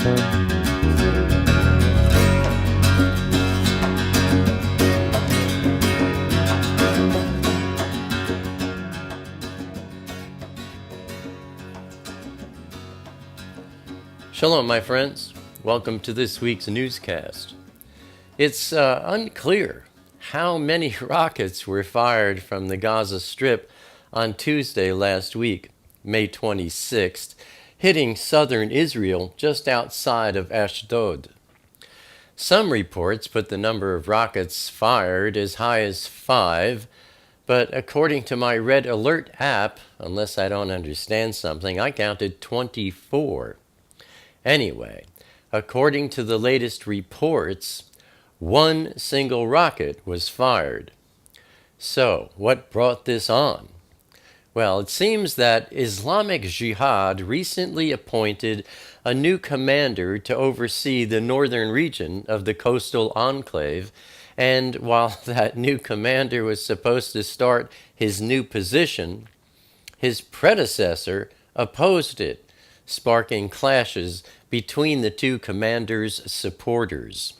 Shalom, my friends. Welcome to this week's newscast. It's unclear how many rockets were fired from the Gaza Strip on Tuesday last week, May 26th, hitting southern Israel just outside of Ashdod. Some reports put the number of rockets fired as high as 5, but according to my Red Alert app, unless I don't understand something, I counted 24. Anyway, according to the latest reports, one single rocket was fired. So, what brought this on? Well, it seems that Islamic Jihad recently appointed a new commander to oversee the northern region of the coastal enclave, and while that new commander was supposed to start his new position, his predecessor opposed it, sparking clashes between the two commanders' supporters.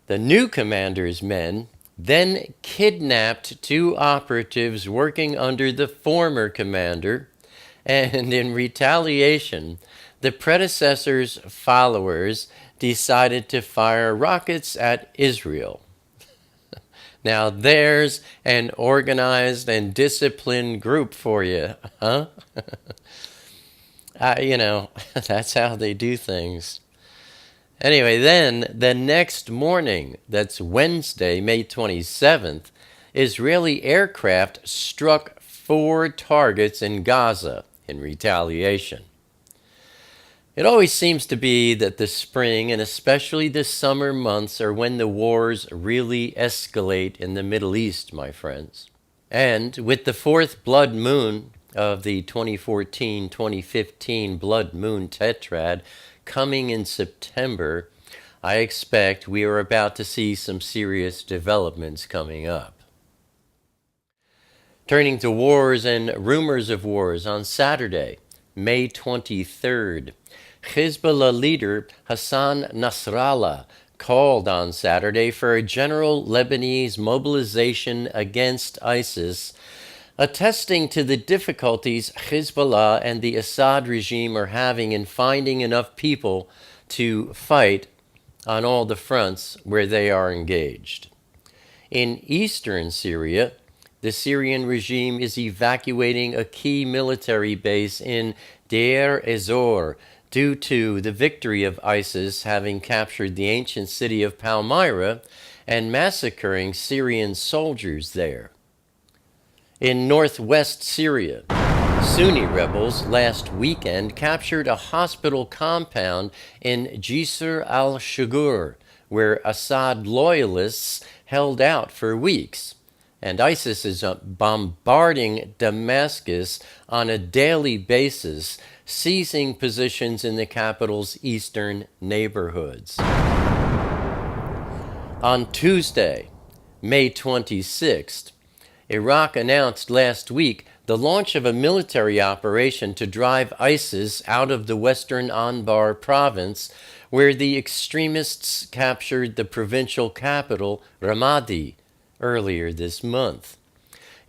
The new commander's men then kidnapped 2 operatives working under the former commander, and in retaliation, the predecessor's followers decided to fire rockets at Israel. Now there's an organized and disciplined group for you, huh? That's how they do things. Anyway, then, the next morning, that's Wednesday, May 27th, Israeli aircraft struck 4 targets in Gaza in retaliation. It always seems to be that the spring, and especially the summer months, are when the wars really escalate in the Middle East, my friends. And with the 4th blood moon of the 2014-2015 blood moon tetrad coming in September, I expect we are about to see some serious developments coming up. Turning to wars and rumors of wars, on Saturday, May 23rd, Hezbollah leader Hassan Nasrallah called on Saturday for a general Lebanese mobilization against ISIS, attesting to the difficulties Hezbollah and the Assad regime are having in finding enough people to fight on all the fronts where they are engaged. In eastern Syria, the Syrian regime is evacuating a key military base in Deir ez-Zor due to the victory of ISIS having captured the ancient city of Palmyra and massacring Syrian soldiers there. In northwest Syria, Sunni rebels last weekend captured a hospital compound in Jisr al-Shugur, where Assad loyalists held out for weeks. And ISIS is bombarding Damascus on a daily basis, seizing positions in the capital's eastern neighborhoods. On Tuesday, May 26th, Iraq announced last week the launch of a military operation to drive ISIS out of the western Anbar province, where the extremists captured the provincial capital, Ramadi, earlier this month.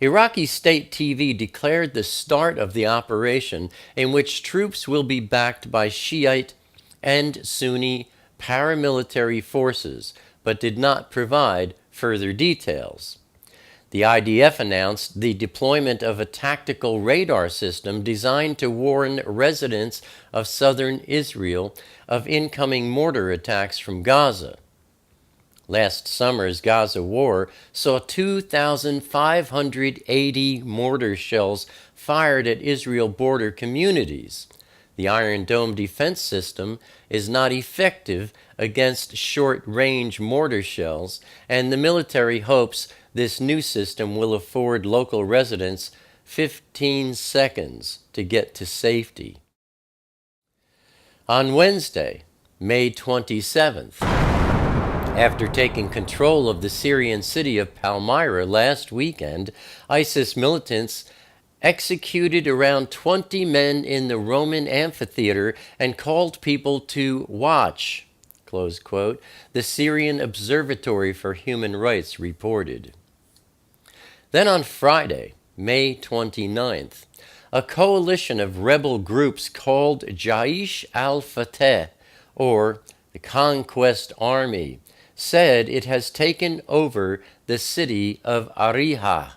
Iraqi state TV declared the start of the operation, in which troops will be backed by Shiite and Sunni paramilitary forces, but did not provide further details. The IDF announced the deployment of a tactical radar system designed to warn residents of southern Israel of incoming mortar attacks from Gaza. Last summer's Gaza war saw 2,580 mortar shells fired at Israel border communities. The Iron Dome defense system is not effective against short-range mortar shells, and the military hopes this new system will afford local residents 15 seconds to get to safety. On Wednesday, May 27th, after taking control of the Syrian city of Palmyra last weekend, ISIS militants executed around 20 men in the Roman amphitheater and called people to watch, close quote, the Syrian Observatory for Human Rights reported. Then on Friday, May 29th, a coalition of rebel groups called Jaish al-Fateh, or the Conquest Army, said it has taken over the city of Ariha.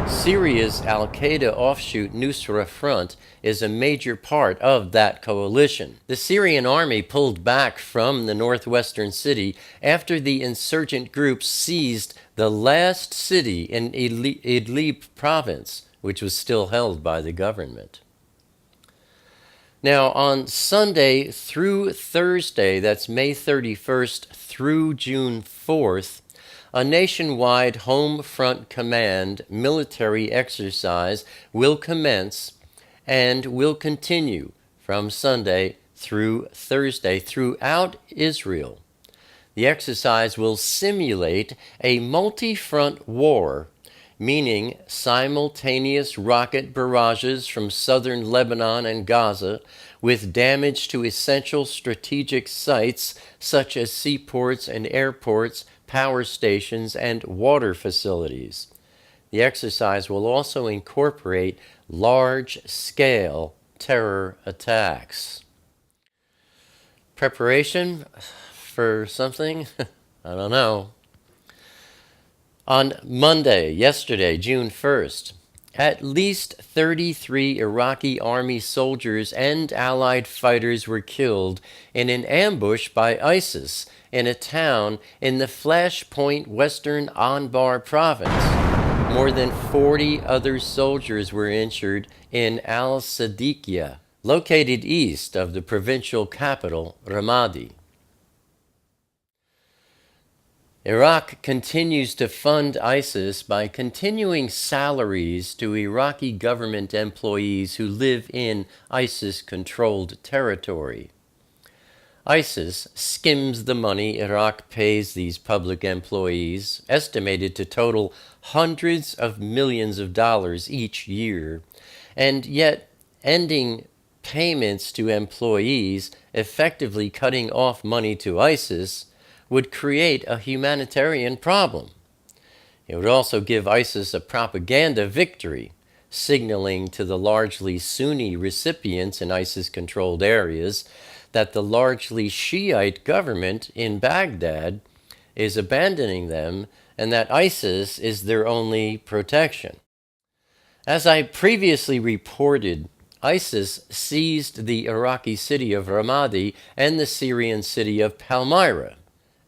Syria's al-Qaeda offshoot Nusra Front is a major part of that coalition. The Syrian army pulled back from the northwestern city after the insurgent group seized the last city in Idlib province, which was still held by the government. Now, on Sunday through Thursday, that's May 31st through June 4th, a nationwide Home Front Command military exercise will commence and will continue from Sunday through Thursday throughout Israel. The exercise will simulate a multi-front war, meaning simultaneous rocket barrages from southern Lebanon and Gaza with damage to essential strategic sites such as seaports and airports, power stations, and water facilities. The exercise will also incorporate large-scale terror attacks. Preparation for something? I don't know. On Monday, yesterday, June 1st, at least 33 Iraqi army soldiers and allied fighters were killed in an ambush by ISIS in a town in the Flashpoint Western Anbar province. More than 40 other soldiers were injured in al-Sadiqiyah, located east of the provincial capital, Ramadi. Iraq continues to fund ISIS by continuing salaries to Iraqi government employees who live in ISIS-controlled territory. ISIS skims the money Iraq pays these public employees, estimated to total hundreds of millions of dollars each year, and yet ending payments to employees, effectively cutting off money to ISIS, would create a humanitarian problem. It would also give ISIS a propaganda victory, signaling to the largely Sunni recipients in ISIS-controlled areas that the largely Shiite government in Baghdad is abandoning them and that ISIS is their only protection. As I previously reported, ISIS seized the Iraqi city of Ramadi and the Syrian city of Palmyra.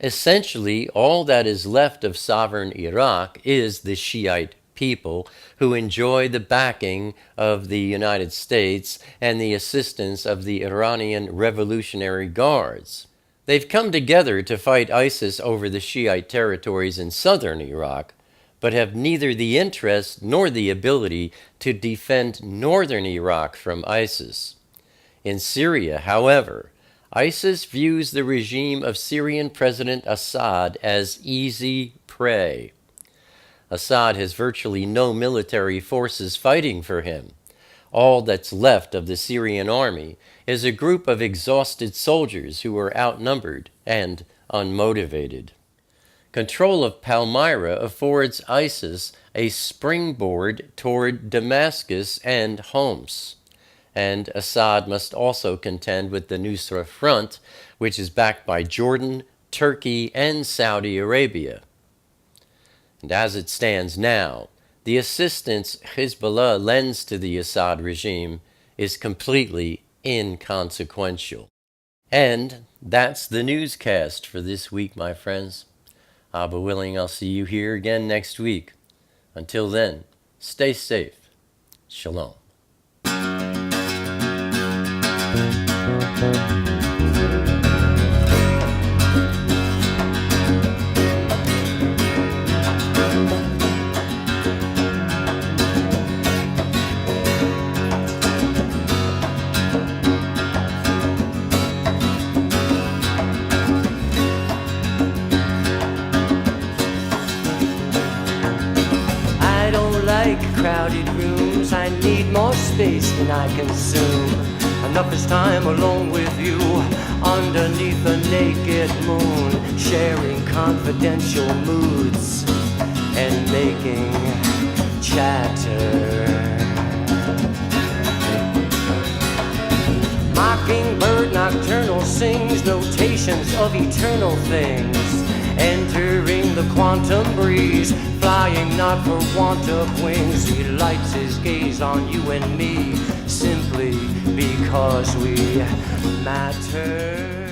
Essentially, all that is left of sovereign Iraq is the Shiite people who enjoy the backing of the United States and the assistance of the Iranian Revolutionary Guards. They've come together to fight ISIS over the Shiite territories in southern Iraq, but have neither the interest nor the ability to defend northern Iraq from ISIS. In Syria, however, ISIS views the regime of Syrian President Assad as easy prey. Assad has virtually no military forces fighting for him. All that's left of the Syrian army is a group of exhausted soldiers who are outnumbered and unmotivated. Control of Palmyra affords ISIS a springboard toward Damascus and Homs. And Assad must also contend with the Nusra Front, which is backed by Jordan, Turkey, and Saudi Arabia. And as it stands now, the assistance Hezbollah lends to the Assad regime is completely inconsequential. And that's the newscast for this week, my friends. Abba willing, I'll see you here again next week. Until then, stay safe. Shalom. like crowded rooms. I need more space than I consume. Enough is time alone with you, underneath a naked moon, sharing confidential moods and making chatter. Mockingbird nocturnal sings notations of eternal things, entering the quantum breeze, flying not for want of wings. He lights his gaze on you and me, simply because we matter.